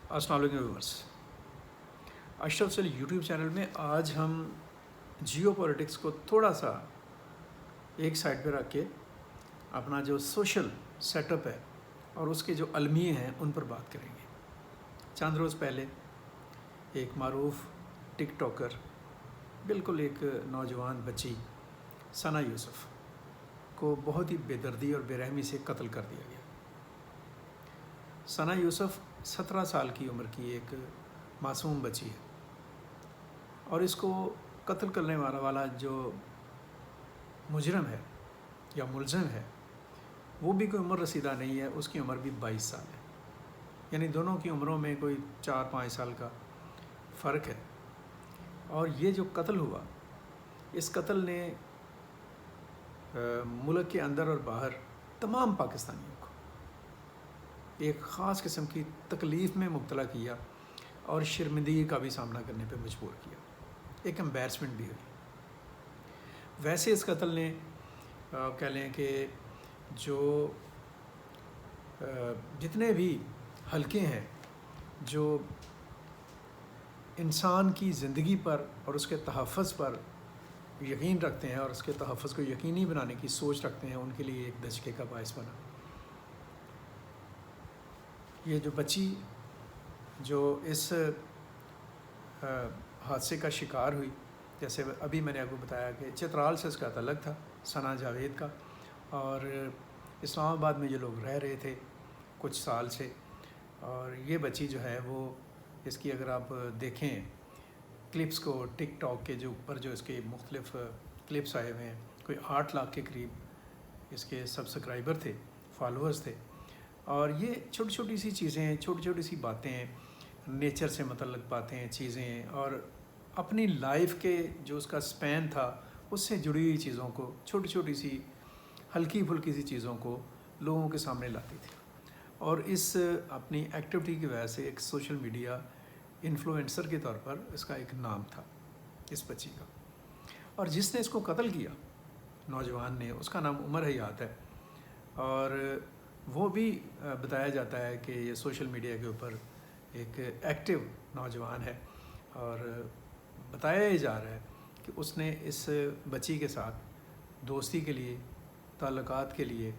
السلام علیکم ویورس، اشرف سل یوٹیوب چینل میں آج ہم جیو پولیٹکس کو تھوڑا سا ایک سائڈ پہ رکھ کے اپنا جو سوشل سیٹ اپ ہے اور اس کے جو المیے ہیں ان پر بات کریں گے۔ چند روز پہلے ایک معروف ٹک ٹاکر، بالکل ایک نوجوان بچی ثنا یوسف کو بہت ہی بے دردی اور بے رحمی سے قتل کر دیا گیا۔ ثنا یوسف 17 سال کی عمر کی ایک معصوم بچی ہے، اور اس کو قتل کرنے والا جو مجرم ہے یا ملزم ہے وہ بھی کوئی عمر رسیدہ نہیں ہے، اس کی عمر بھی 22 سال ہے، یعنی دونوں کی عمروں میں کوئی 4-5 سال کا فرق ہے۔ اور یہ جو قتل ہوا، اس قتل نے ملک کے اندر اور باہر تمام پاکستانیوں کو ایک خاص قسم کی تکلیف میں مبتلا کیا اور شرمندگی کا بھی سامنا کرنے پہ مجبور کیا، ایک امبیرسمنٹ بھی ہوئی۔ ویسے اس قتل نے کہہ لیں کہ جو جتنے بھی حلقے ہیں جو انسان کی زندگی پر اور اس کے تحفظ پر یقین رکھتے ہیں اور اس کے تحفظ کو یقینی بنانے کی سوچ رکھتے ہیں، ان کے لیے ایک دھچکے کا باعث بنا۔ یہ جو بچی جو اس حادثے کا شکار ہوئی، جیسے ابھی میں نے آپ کو بتایا کہ چترال سے اس کا تعلق تھا، ثنا جاوید کا، اور اسلام آباد میں یہ لوگ رہ رہے تھے کچھ سال سے۔ اور یہ بچی جو ہے وہ اس کی اگر آپ دیکھیں کلپس کو ٹک ٹاک کے جو اوپر جو اس کے مختلف کلپس آئے ہوئے ہیں، کوئی 8 لاکھ کے قریب اس کے سبسکرائبر تھے، فالوورز تھے۔ اور یہ چھوٹی چھوٹی سی چیزیں، چھوٹی چھوٹی سی باتیں، نیچر سے متعلق باتیں، چیزیں، اور اپنی لائف کے جو اس کا سپین تھا اس سے جڑی ہوئی چیزوں کو، چھوٹی چھوٹی سی ہلکی پھلکی سی چیزوں کو لوگوں کے سامنے لاتی تھی، اور اس اپنی ایکٹیویٹی کی وجہ سے ایک سوشل میڈیا انفلوئنسر کے طور پر اس کا ایک نام تھا اس بچی کا۔ اور جس نے اس کو قتل کیا، نوجوان نے، اس کا نام عمر حیات ہے، اور وہ بھی بتایا جاتا ہے کہ یہ سوشل میڈیا کے اوپر ایک ایکٹیو نوجوان ہے، اور بتایا یہ جا رہا ہے کہ اس نے اس بچی کے ساتھ دوستی کے لیے، تعلقات کے لیے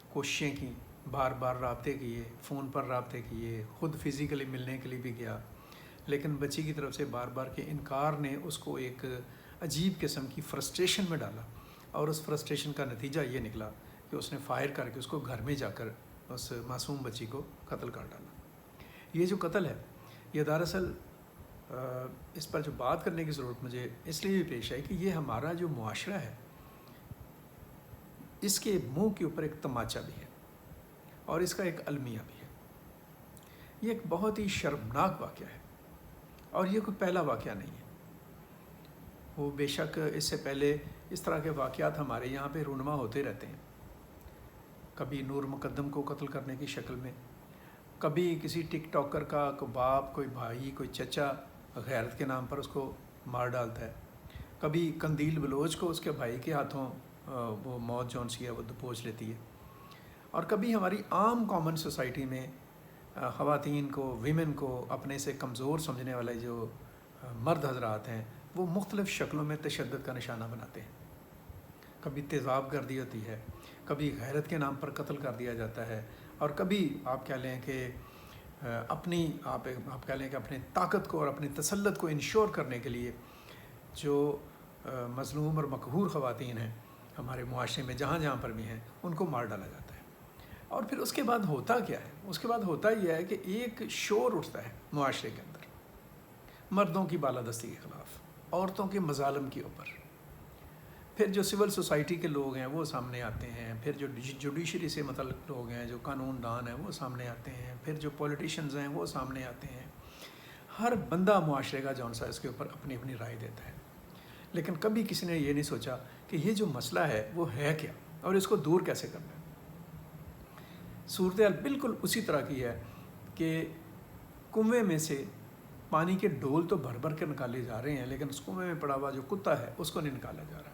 کوششیں کی، بار بار رابطے کیے، فون پر رابطے کیے، خود فزیکلی ملنے کے لیے بھی گیا، لیکن بچی کی طرف سے بار بار کے انکار نے اس کو ایک عجیب قسم کی فرسٹریشن میں ڈالا، اور اس فرسٹریشن کا نتیجہ یہ نکلا کہ اس نے فائر کر کے اس کو گھر میں جا کر اس معصوم بچی کو قتل کر ڈالا۔ یہ جو قتل ہے، یہ دراصل اس پر جو بات کرنے کی ضرورت مجھے اس لیے بھی پیش آئی کہ یہ ہمارا جو معاشرہ ہے اس کے منہ کے اوپر ایک تماچا بھی ہے اور اس کا ایک المیہ بھی ہے۔ یہ ایک بہت ہی شرمناک واقعہ ہے، اور یہ کوئی پہلا واقعہ نہیں ہے۔ وہ بے شک اس سے پہلے اس طرح کے واقعات ہمارے یہاں پہ رونما ہوتے رہتے ہیں، کبھی نور مقدم کو قتل کرنے کی شکل میں، کبھی کسی ٹک ٹاکر کا کوئی باپ، کوئی بھائی، کوئی چچا غیرت کے نام پر اس کو مار ڈالتا ہے، کبھی قندیل بلوچ کو اس کے بھائی کے ہاتھوں وہ موت جون سی ہے وہ دبوچ لیتی ہے، اور کبھی ہماری عام کامن سوسائٹی میں خواتین کو، ویمن کو اپنے سے کمزور سمجھنے والے جو مرد حضرات ہیں وہ مختلف شکلوں میں تشدد کا نشانہ بناتے ہیں۔ کبھی تیزاب گردی ہوتی ہے، کبھی غیرت کے نام پر قتل کر دیا جاتا ہے، اور کبھی آپ کہہ لیں کہ آپ کہہ لیں کہ اپنے طاقت کو اور اپنی تسلط کو انشور کرنے کے لیے جو مظلوم اور مقہور خواتین ہیں ہمارے معاشرے میں جہاں جہاں پر بھی ہیں ان کو مار ڈالا جاتا ہے۔ اور پھر اس کے بعد ہوتا کیا ہے؟ اس کے بعد ہوتا یہ ہے کہ ایک شور اٹھتا ہے معاشرے کے اندر، مردوں کی بالادستی کے خلاف، عورتوں کے مظالم کے اوپر۔ پھر جو سول سوسائٹی کے لوگ ہیں وہ سامنے آتے ہیں، پھر جو جوڈیشری سے متعلق لوگ ہیں، جو قانون دان ہیں وہ سامنے آتے ہیں، پھر جو پولیٹیشنز ہیں وہ سامنے آتے ہیں۔ ہر بندہ معاشرے کا جون سا اس کے اوپر اپنی اپنی رائے دیتا ہے، لیکن کبھی کسی نے یہ نہیں سوچا کہ یہ جو مسئلہ ہے وہ ہے کیا اور اس کو دور کیسے کرنا ہے۔ صورتحال بالکل اسی طرح کی ہے کہ کنویں میں سے پانی کے ڈول تو بھر بھر کے نکالے جا رہے ہیں، لیکن اس کنویں میں پڑا ہوا جو کتا ہے اس کو نہیں نکالا جا رہا۔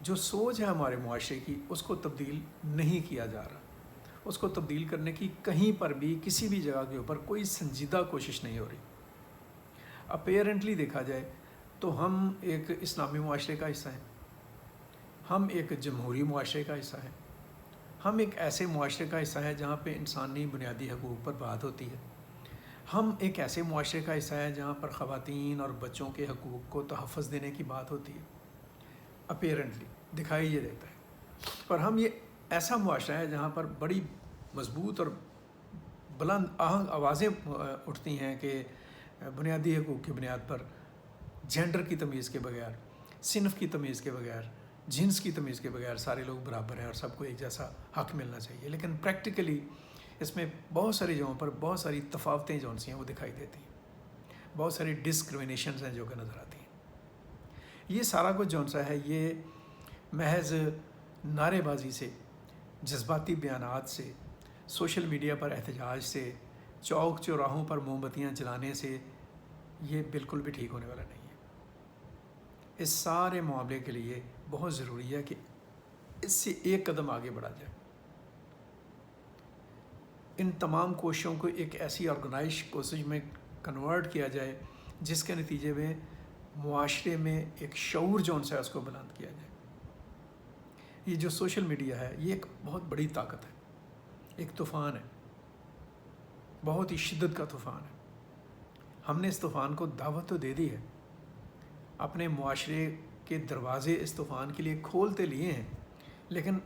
جو سوچ ہے ہمارے معاشرے کی اس کو تبدیل نہیں کیا جا رہا۔ اس کو تبدیل کرنے کی کہیں پر بھی کسی بھی جگہ کے اوپر کوئی سنجیدہ کوشش نہیں ہو رہی۔ اپیرنٹلی دیکھا جائے تو ہم ایک اسلامی معاشرے کا حصہ ہیں، ہم ایک جمہوری معاشرے کا حصہ ہیں، ہم ایک ایسے معاشرے کا حصہ ہیں جہاں پہ انسانی بنیادی حقوق پر بات ہوتی ہے، ہم ایک ایسے معاشرے کا حصہ ہیں جہاں پر خواتین اور بچوں کے حقوق کو تحفظ دینے کی بات ہوتی ہے۔ اپیرنٹلی دکھائی یہ دیتا ہے، پر ہم یہ ایسا معاشرہ ہے جہاں پر بڑی مضبوط اور بلند آہنگ آوازیں اٹھتی ہیں کہ بنیادی حقوق کی بنیاد پر جینڈر کی تمیز کے بغیر، صنف کی تمیز کے بغیر، جنس کی تمیز کے بغیر سارے لوگ برابر ہیں اور سب کو ایک جیسا حق ملنا چاہیے۔ لیکن پریکٹیکلی اس میں بہت ساری جگہوں پر بہت ساری تفاوتیں جو سی ہیں وہ دکھائی دیتی ہیں، بہت ساری ڈسکریمنیشنز ہیں جو کہ نظر آتی ہیں۔ یہ سارا کچھ جو سا ہے یہ محض نعرے بازی سے، جذباتی بیانات سے، سوشل میڈیا پر احتجاج سے، چوک چوراہوں پر موم بتیاں جلانے سے یہ بالکل بھی ٹھیک ہونے والا نہیں ہے۔ اس سارے معاملے کے لیے بہت ضروری ہے کہ اس سے ایک قدم آگے بڑھا جائے، ان تمام کوششوں کو ایک ایسی آرگنائز کوشش میں کنورٹ کیا جائے جس کے نتیجے میں معاشرے میں ایک شعور جو ہے اس کو بلند کیا جائے۔ یہ جو سوشل میڈیا ہے یہ ایک بہت بڑی طاقت ہے، ایک طوفان ہے، بہت ہی شدت کا طوفان ہے۔ ہم نے اس طوفان کو دعوت تو دے دی ہے، اپنے معاشرے کے دروازے اس طوفان کے لیے کھولتے لیے ہیں، لیکن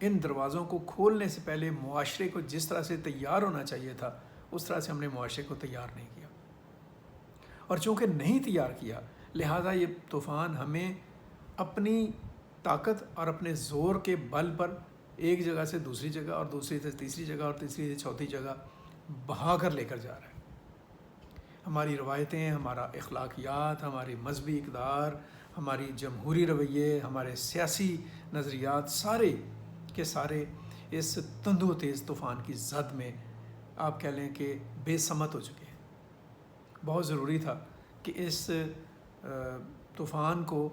ان دروازوں کو کھولنے سے پہلے معاشرے کو جس طرح سے تیار ہونا چاہیے تھا اس طرح سے ہم نے معاشرے کو تیار نہیں کیا، اور چونکہ نہیں تیار کیا لہٰذا یہ طوفان ہمیں اپنی طاقت اور اپنے زور کے بل پر ایک جگہ سے دوسری جگہ اور دوسری سے تیسری جگہ اور تیسری سے چوتھی جگہ بہا کر لے کر جا رہا ہے۔ ہماری روایتیں، ہمارا اخلاقیات، ہماری مذہبی اقدار، ہماری جمہوری رویے، ہمارے سیاسی نظریات سارے کے سارے اس تند و تیز طوفان کی زد میں آپ کہہ لیں کہ بے سمت ہو چکے ہیں۔ بہت ضروری تھا کہ اس طوفان کو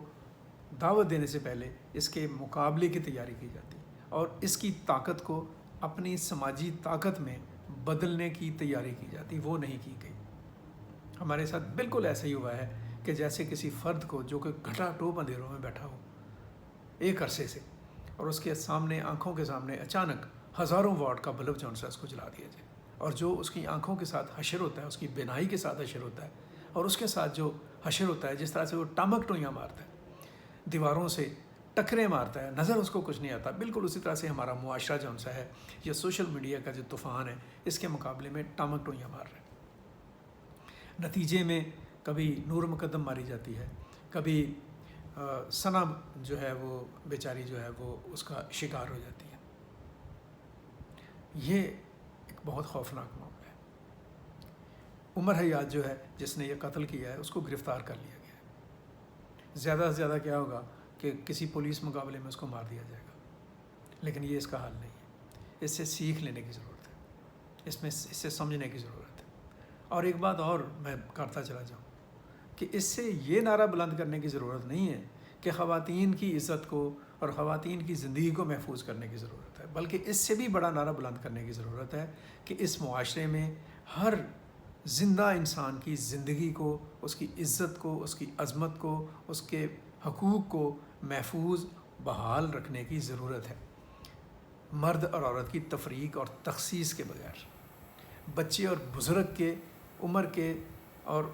دعوت دینے سے پہلے اس کے مقابلے کی تیاری کی جاتی اور اس کی طاقت کو اپنی سماجی طاقت میں بدلنے کی تیاری کی جاتی، وہ نہیں کی گئی۔ ہمارے ساتھ بالکل ایسا ہی ہوا ہے کہ جیسے کسی فرد کو جو کہ گھٹا ٹوپ اندھیروں میں بیٹھا ہو ایک عرصے سے، اور اس کے سامنے آنکھوں کے سامنے اچانک ہزاروں واٹ کا بلب جو ہے اس کو جلا دیا جائے، اور جو اس کی آنکھوں کے ساتھ حشر ہوتا ہے، اس کی بینائی کے ساتھ حشر ہوتا ہے، اور اس کے ساتھ جو حشر ہوتا ہے جس طرح سے وہ ٹامک ٹوئیاں مارتا ہے، دیواروں سے ٹکریں مارتا ہے، نظر اس کو کچھ نہیں آتا، بالکل اسی طرح سے ہمارا معاشرہ جو سا ہے یہ سوشل میڈیا کا جو طوفان ہے اس کے مقابلے میں ٹامک ٹوئیاں مار رہے ہیں۔ نتیجے میں کبھی نور مقدم ماری جاتی ہے، کبھی ثنا جو ہے وہ بیچاری جو ہے وہ اس کا شکار ہو جاتی ہے۔ یہ ایک بہت خوفناک معاملہ ہے۔ عمر حیات جو ہے جس نے یہ قتل کیا ہے اس کو گرفتار کر لیا گیا ہے۔ زیادہ سے زیادہ کیا ہوگا کہ کسی پولیس مقابلے میں اس کو مار دیا جائے گا، لیکن یہ اس کا حل نہیں ہے۔ اس سے سیکھ لینے کی ضرورت ہے، اس سے سمجھنے کی ضرورت ہے۔ اور ایک بات اور میں کرتا چلا جاؤں کہ اس سے یہ نعرہ بلند کرنے کی ضرورت نہیں ہے کہ خواتین کی عزت کو اور خواتین کی زندگی کو محفوظ کرنے کی ضرورت ہے، بلکہ اس سے بھی بڑا نعرہ بلند کرنے کی ضرورت ہے کہ اس معاشرے میں ہر زندہ انسان کی زندگی کو، اس کی عزت کو، اس کی عظمت کو، اس کے حقوق کو محفوظ بحال رکھنے کی ضرورت ہے، مرد اور عورت کی تفریق اور تخصیص کے بغیر، بچے اور بزرگ کے عمر کے اور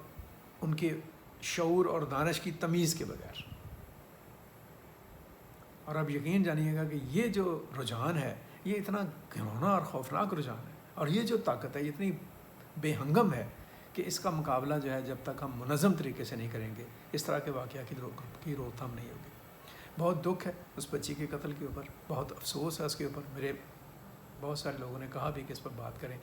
ان کے شعور اور دانش کی تمیز کے بغیر۔ اور اب یقین جانیے گا کہ یہ جو رجحان ہے یہ اتنا گھناؤنا اور خوفناک رجحان ہے، اور یہ جو طاقت ہے یہ اتنی بے ہنگم ہے کہ اس کا مقابلہ جو ہے جب تک ہم منظم طریقے سے نہیں کریں گے اس طرح کے واقعہ کی روک تھام نہیں ہوگی۔ بہت دکھ ہے اس بچی کے قتل کے اوپر، بہت افسوس ہے اس کے اوپر۔ میرے بہت سارے لوگوں نے کہا بھی کہ اس پر بات کریں،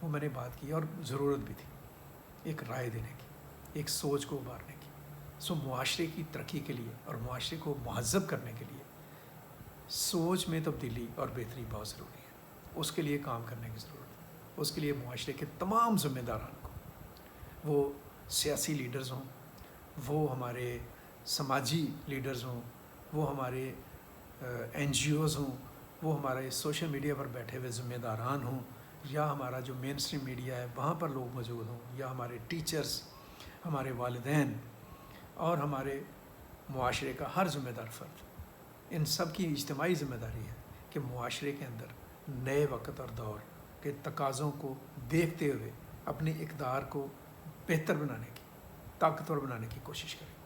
وہ میں نے بات کی اور ضرورت بھی تھی ایک رائے دینے کی، ایک سوچ کو ابھارنے کی۔ معاشرے کی ترقی کے لیے اور معاشرے کو مہذب کرنے کے لیے سوچ میں تبدیلی اور بہتری بہت ضروری ہے، اس کے لیے کام کرنے کی ضرورت ہے۔ اس کے لیے معاشرے کے تمام ذمہ داران کو، وہ سیاسی لیڈرز ہوں، وہ ہمارے سماجی لیڈرز ہوں، وہ ہمارے این جی اوز ہوں، وہ ہمارے سوشل میڈیا پر بیٹھے ہوئے ذمہ داران ہوں، یا ہمارا جو مین اسٹریم میڈیا ہے وہاں پر لوگ موجود ہوں، یا ہمارے ٹیچرز، ہمارے والدین اور ہمارے معاشرے کا ہر ذمہ دار فرد، ان سب کی اجتماعی ذمہ داری ہے کہ معاشرے کے اندر نئے وقت اور دور کے تقاضوں کو دیکھتے ہوئے اپنی اقدار کو بہتر بنانے کی، طاقتور بنانے کی کوشش کریں۔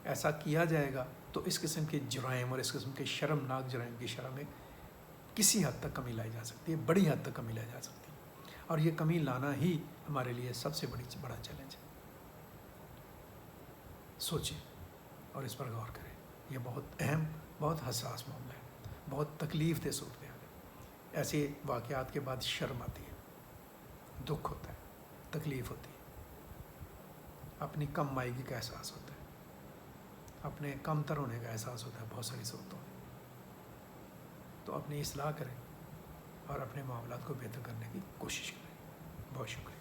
ایسا کیا جائے گا تو اس قسم کے جرائم اور اس قسم کے شرمناک جرائم کی شرح میں کسی حد تک کمی لائی جا سکتی ہے، بڑی حد تک کمی لائی جا سکتی ہے، اور یہ کمی لانا ہی ہمارے لیے سب سے بڑا چیلنج ہے۔ سوچیں اور اس پر غور کریں، یہ بہت اہم، بہت حساس معاملہ ہے، بہت تکلیف دہ صورتحال ہے۔ ایسے واقعات کے بعد شرم آتی ہے، دکھ ہوتا ہے، تکلیف ہوتی ہے، اپنی کم مائیگی کا احساس ہوتا ہے، اپنے کم تر ہونے کا احساس ہوتا ہے بہت ساری صورتوں میں۔ تو اپنی اصلاح کریں اور اپنے معاملات کو بہتر کرنے کی کوشش کریں۔ بہت شکریہ۔